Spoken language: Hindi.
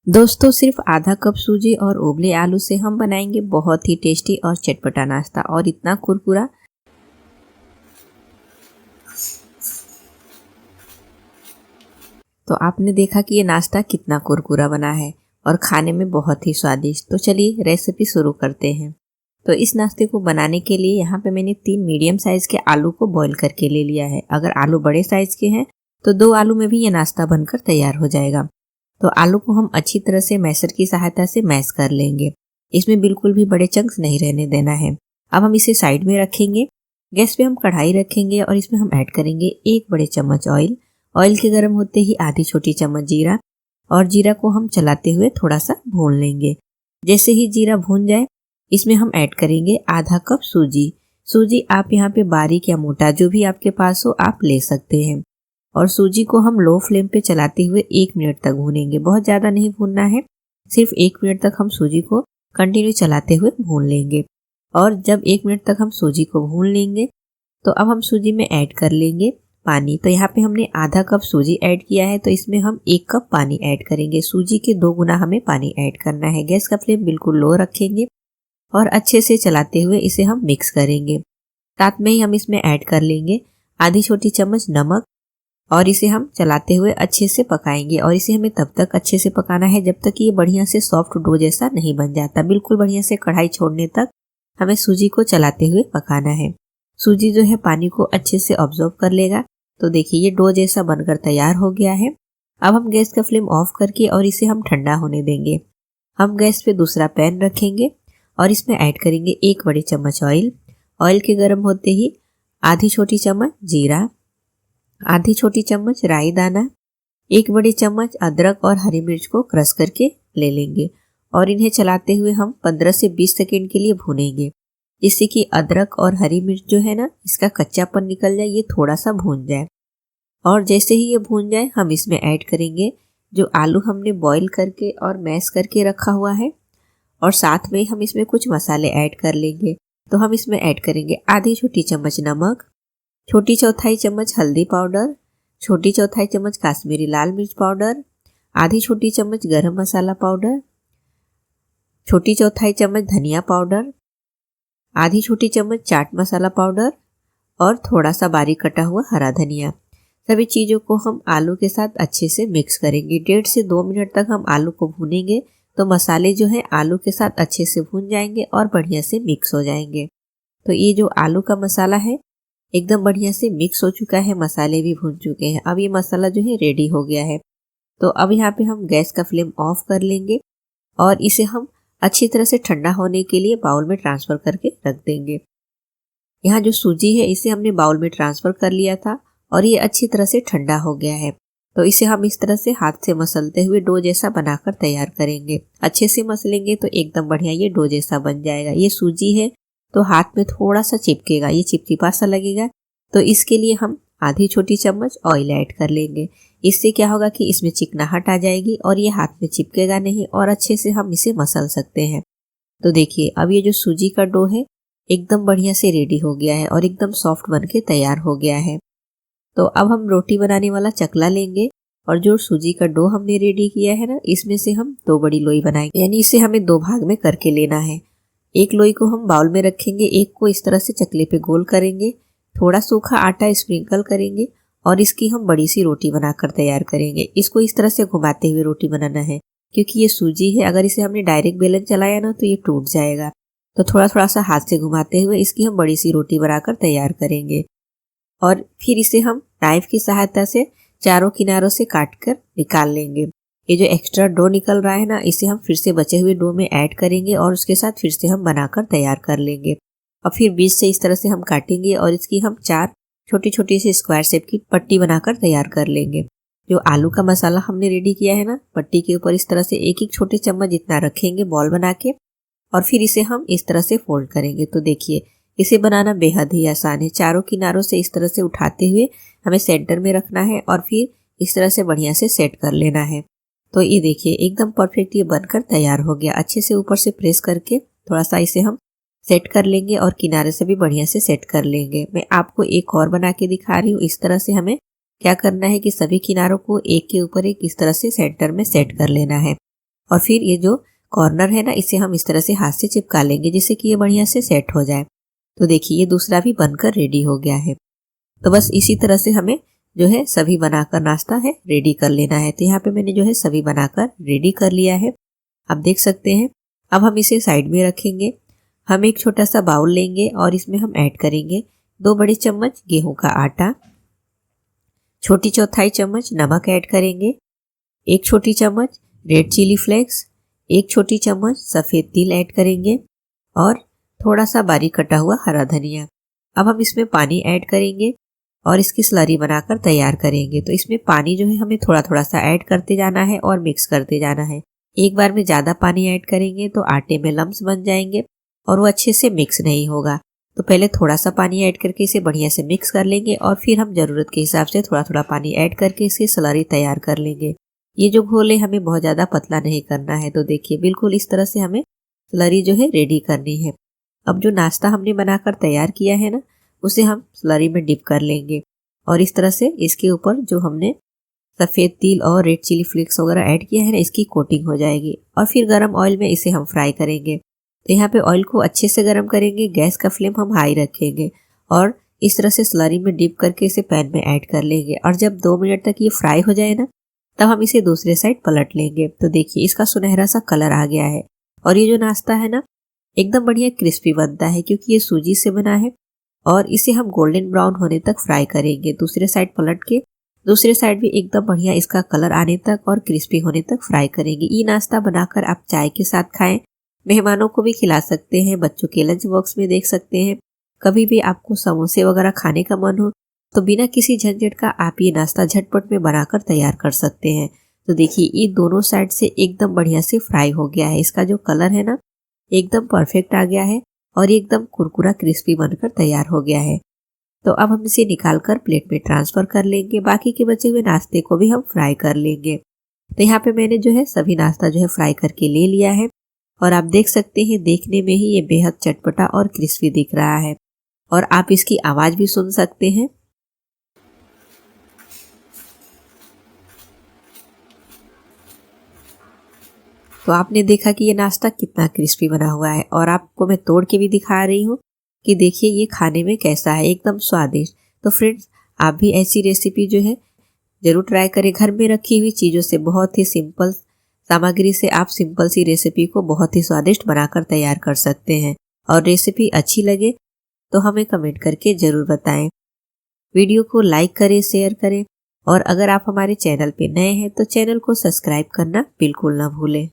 दोस्तों सिर्फ आधा कप सूजी और उबले आलू से हम बनाएंगे बहुत ही टेस्टी और चटपटा नाश्ता और इतना कुरकुरा। तो आपने देखा कि ये नाश्ता कितना कुरकुरा बना है और खाने में बहुत ही स्वादिष्ट। तो चलिए रेसिपी शुरू करते हैं। तो इस नाश्ते को बनाने के लिए यहाँ पे मैंने 3 मीडियम साइज के आलू को बॉईल करके ले लिया है। अगर आलू बड़े साइज के हैं तो 2 आलू में भी ये नाश्ता बनकर तैयार हो जाएगा। तो आलू को हम अच्छी तरह से मैशर की सहायता से मैश कर लेंगे। इसमें बिल्कुल भी बड़े चंक्स नहीं रहने देना है। अब हम इसे साइड में रखेंगे। गैस पे हम कढ़ाई रखेंगे और इसमें हम ऐड करेंगे 1 बड़े चम्मच ऑयल। ऑयल के गर्म होते ही आधी छोटी चम्मच जीरा और जीरा को हम चलाते हुए थोड़ा सा भून लेंगे। जैसे ही जीरा भून जाए इसमें हम ऐड करेंगे आधा कप सूजी। सूजी आप यहाँ पे बारीक या मोटा जो भी आपके पास हो आप ले सकते हैं। और सूजी को हम लो फ्लेम पे चलाते हुए 1 मिनट तक भूनेंगे। बहुत ज़्यादा नहीं भूनना है, सिर्फ 1 मिनट तक हम सूजी को कंटिन्यू चलाते हुए भून लेंगे। और जब 1 मिनट तक हम सूजी को भून लेंगे तो अब हम सूजी में ऐड कर लेंगे पानी। तो यहाँ पे हमने आधा कप सूजी ऐड किया है तो इसमें हम 1 कप पानी ऐड करेंगे। सूजी के 2 गुना हमें पानी ऐड करना है। गैस का फ्लेम बिल्कुल लो रखेंगे और अच्छे से चलाते हुए इसे हम मिक्स करेंगे। साथ में ही हम इसमें ऐड कर लेंगे आधी छोटी चम्मच नमक और इसे हम चलाते हुए अच्छे से पकाएंगे। और इसे हमें तब तक अच्छे से पकाना है जब तक कि ये बढ़िया से सॉफ्ट डो जैसा नहीं बन जाता। बिल्कुल बढ़िया से कढ़ाई छोड़ने तक हमें सूजी को चलाते हुए पकाना है। सूजी जो है पानी को अच्छे से ऑब्जॉर्व कर लेगा। तो देखिए ये डो जैसा बनकर तैयार हो गया है। अब हम गैस का फ्लेम ऑफ करके और इसे हम ठंडा होने देंगे। हम गैस पे दूसरा पैन रखेंगे और इसमें ऐड करेंगे 1 बड़े चम्मच ऑयल। ऑयल के गर्म होते ही आधी छोटी चम्मच जीरा, आधी छोटी चम्मच राई दाना, 1 बड़ी चम्मच अदरक और हरी मिर्च को क्रश करके ले लेंगे। और इन्हें चलाते हुए हम 15 से 20 सेकेंड के लिए भूनेंगे, जिससे कि अदरक और हरी मिर्च जो है ना इसका कच्चापन निकल जाए, ये थोड़ा सा भून जाए। और जैसे ही ये भून जाए हम इसमें ऐड करेंगे जो आलू हमने बॉईल करके और मैश करके रखा हुआ है। और साथ में हम इसमें कुछ मसाले ऐड कर लेंगे। तो हम इसमें ऐड करेंगे आधी छोटी चम्मच नमक, छोटी चौथाई चम्मच हल्दी पाउडर, छोटी चौथाई चम्मच काश्मीरी लाल मिर्च पाउडर, आधी छोटी चम्मच गरम मसाला पाउडर, छोटी चौथाई चम्मच धनिया पाउडर, आधी छोटी चम्मच चाट मसाला पाउडर और थोड़ा सा बारीक कटा हुआ हरा धनिया। सभी चीज़ों को हम आलू के साथ अच्छे से मिक्स करेंगे। 1.5 से 2 मिनट तक हम आलू को भूनेंगे तो मसाले जो है आलू के साथ अच्छे से भून जाएंगे और बढ़िया से मिक्स हो जाएंगे। तो ये जो आलू का मसाला है एकदम बढ़िया से मिक्स हो चुका है, मसाले भी भून चुके हैं। अब ये मसाला जो है रेडी हो गया है। तो अब यहाँ पे हम गैस का फ्लेम ऑफ कर लेंगे और इसे हम अच्छी तरह से ठंडा होने के लिए बाउल में ट्रांसफ़र करके रख देंगे। यहाँ जो सूजी है इसे हमने बाउल में ट्रांसफ़र कर लिया था और ये अच्छी तरह से ठंडा हो गया है। तो इसे हम इस तरह से हाथ से मसलते हुए डो जैसा बनाकर तैयार करेंगे। अच्छे से मसलेंगे तो एकदम बढ़िया ये डो जैसा बन जाएगा। ये सूजी है तो हाथ में थोड़ा सा चिपकेगा, ये चिपचिपा सा लगेगा। तो इसके लिए हम आधी छोटी चम्मच ऑयल ऐड कर लेंगे। इससे क्या होगा कि इसमें चिकनाहट आ जाएगी और ये हाथ में चिपकेगा नहीं और अच्छे से हम इसे मसल सकते हैं। तो देखिए अब ये जो सूजी का डो है एकदम बढ़िया से रेडी हो गया है और एकदम सॉफ्ट बन के तैयार हो गया है। तो अब हम रोटी बनाने वाला चकला लेंगे और जो सूजी का डो हमने रेडी किया है ना इसमें से हम 2 बड़ी लोई बनाएंगे। यानी इसे हमें 2 भाग में करके लेना है। एक लोई को हम बाउल में रखेंगे, एक को इस तरह से चकले पे गोल करेंगे, थोड़ा सूखा आटा स्प्रिंकल करेंगे और इसकी हम बड़ी सी रोटी बनाकर तैयार करेंगे। इसको इस तरह से घुमाते हुए रोटी बनाना है क्योंकि ये सूजी है, अगर इसे हमने डायरेक्ट बेलन चलाया ना तो ये टूट जाएगा। तो थोड़ा थोड़ा सा हाथ से घुमाते हुए इसकी हम बड़ी सी रोटी बनाकर तैयार करेंगे। और फिर इसे हम नाइफ की सहायता से चारों किनारों से काट कर निकाल लेंगे। ये जो एक्स्ट्रा डो निकल रहा है ना इसे हम फिर से बचे हुए डो में ऐड करेंगे और उसके साथ फिर से हम बनाकर तैयार कर लेंगे। और फिर बीच से इस तरह से हम काटेंगे और इसकी हम 4 छोटी छोटी सी स्क्वायर शेप की पट्टी बनाकर तैयार कर लेंगे। जो आलू का मसाला हमने रेडी किया है ना पट्टी के ऊपर इस तरह से 1-1 छोटे चम्मच जितना रखेंगे बॉल बना के और फिर इसे हम इस तरह से फोल्ड करेंगे। तो देखिए इसे बनाना बेहद ही आसान है। चारों किनारों से इस तरह से उठाते हुए हमें सेंटर में रखना है और फिर इस तरह से बढ़िया से सेट कर लेना है। तो ये देखिए एकदम परफेक्ट ये बनकर तैयार हो गया। अच्छे से ऊपर से प्रेस करके थोड़ा सा इसे हम सेट कर लेंगे और किनारे से भी बढ़िया से सेट कर लेंगे। मैं आपको एक और बना के दिखा रही हूँ। इस तरह से हमें क्या करना है कि सभी किनारों को एक के ऊपर एक इस तरह से सेंटर में सेट कर लेना है। और फिर ये जो कॉर्नर है ना, इसे हम इस तरह से हाथ से चिपका लेंगे जिससे कि ये बढ़िया से सेट हो जाए। तो देखिए ये दूसरा भी बनकर रेडी हो गया है। तो बस इसी तरह से हमें जो है सभी बनाकर नाश्ता है रेडी कर लेना है। तो यहाँ पे मैंने जो है सभी बनाकर रेडी कर लिया है, आप देख सकते हैं। अब हम इसे साइड में रखेंगे। हम एक छोटा सा बाउल लेंगे और इसमें हम ऐड करेंगे 2 बड़े चम्मच गेहूं का आटा, छोटी चौथाई चम्मच नमक ऐड करेंगे, 1 छोटी चम्मच रेड चिली फ्लेक्स, 1 छोटी चम्मच सफ़ेद तिल ऐड करेंगे और थोड़ा सा बारीक कटा हुआ हरा धनिया। अब हम इसमें पानी ऐड करेंगे और इसकी स्लरी बनाकर तैयार करेंगे। तो इसमें पानी जो है हमें थोड़ा थोड़ा सा ऐड करते जाना है और मिक्स करते जाना है। एक बार में ज़्यादा पानी ऐड करेंगे तो आटे में लम्स बन जाएंगे और वो अच्छे से मिक्स नहीं होगा। तो पहले थोड़ा सा पानी ऐड करके इसे बढ़िया से मिक्स कर लेंगे और फिर हम ज़रूरत के हिसाब से थोड़ा थोड़ा पानी ऐड करके इसकी स्लरी तैयार कर लेंगे। ये जो घोल है हमें बहुत ज़्यादा पतला नहीं करना है। तो देखिए बिल्कुल इस तरह से हमें स्लरी जो है रेडी करनी है। अब जो नाश्ता हमने बनाकर तैयार किया है ना, उसे हम स्लरी में डिप कर लेंगे और इस तरह से इसके ऊपर जो हमने सफ़ेद तिल और रेड चिली फ्लेक्स वगैरह ऐड किया है ना, इसकी कोटिंग हो जाएगी। और फिर गरम ऑयल में इसे हम फ्राई करेंगे। तो यहाँ पे ऑयल को अच्छे से गरम करेंगे, गैस का फ्लेम हम हाई रखेंगे और इस तरह से स्लरी में डिप करके इसे पैन में ऐड कर लेंगे। और जब 2 मिनट तक ये फ्राई हो जाए ना, तब हम इसे दूसरे साइड पलट लेंगे। तो देखिए इसका सुनहरा सा कलर आ गया है और ये जो नाश्ता है ना एकदम बढ़िया क्रिस्पी बनता है क्योंकि ये सूजी से बना है। और इसे हम गोल्डन ब्राउन होने तक फ्राई करेंगे। दूसरे साइड पलट के दूसरे साइड भी एकदम बढ़िया इसका कलर आने तक और क्रिस्पी होने तक फ्राई करेंगे। ये नाश्ता बनाकर आप चाय के साथ खाएं, मेहमानों को भी खिला सकते हैं, बच्चों के लंच बॉक्स में देख सकते हैं। कभी भी आपको समोसे वगैरह खाने का मन हो तो बिना किसी झंझट का आप ये नाश्ता झटपट में बनाकर तैयार कर सकते हैं। तो देखिए ये दोनों साइड से एकदम बढ़िया से फ्राई हो गया है। इसका जो कलर है ना एकदम परफेक्ट आ गया है और एकदम कुरकुरा क्रिस्पी बनकर तैयार हो गया है। तो अब हम इसे निकालकर प्लेट में ट्रांसफ़र कर लेंगे। बाकी के बचे हुए नाश्ते को भी हम फ्राई कर लेंगे। तो यहाँ पे मैंने जो है सभी नाश्ता जो है फ्राई करके ले लिया है और आप देख सकते हैं देखने में ही ये बेहद चटपटा और क्रिस्पी दिख रहा है और आप इसकी आवाज़ भी सुन सकते हैं। तो आपने देखा कि ये नाश्ता कितना क्रिस्पी बना हुआ है और आपको मैं तोड़ के भी दिखा रही हूँ कि देखिए ये खाने में कैसा है, एकदम स्वादिष्ट। तो फ्रेंड्स आप भी ऐसी रेसिपी जो है ज़रूर ट्राई करें। घर में रखी हुई चीज़ों से, बहुत ही सिंपल सामग्री से आप सिंपल सी रेसिपी को बहुत ही स्वादिष्ट बनाकर तैयार कर सकते हैं। और रेसिपी अच्छी लगे तो हमें कमेंट करके ज़रूर बताएं। वीडियो को लाइक करें, शेयर करें और अगर आप हमारे चैनल पे नए हैं तो चैनल को सब्सक्राइब करना बिल्कुल ना भूलें।